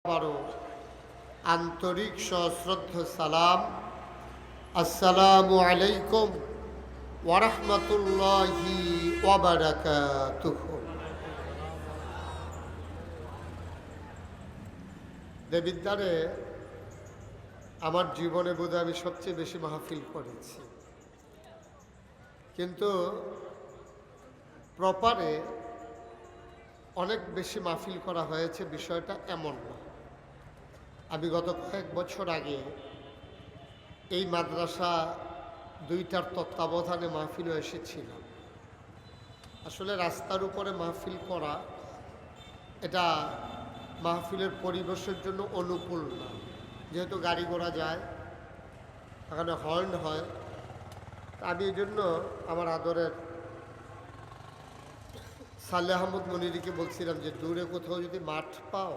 আবারও আন্তরিক সশ্রদ্ধ সালাম। আসসালামু আলাইকুম ওয়া রাহমাতুল্লাহি ওয়া বারাকাতুহু। দেবিদ্বারে আমার জীবনে বোধহয় আমি সবচেয়ে বেশি মাহফিল করেছি, কিন্তু প্রপারে অনেক বেশি মাহফিল করা হয়েছে, বিষয়টা এমন না। আমি গত কয়েক বছর আগে এই মাদ্রাসা দুইটার তত্ত্বাবধানে মাহফিলও এসেছিলাম। আসলে রাস্তার উপরে মাহফিল করা এটা মাহফিলের পরিবেশের জন্য অনুকূল না, যেহেতু গাড়ি ঘোড়া যায়, এখানে হর্ন হয়। আমি এই জন্য আমার আদরের সালেহ আহমদ মনিরকে বলছিলাম যে দূরে কোথাও যদি মাঠ পাও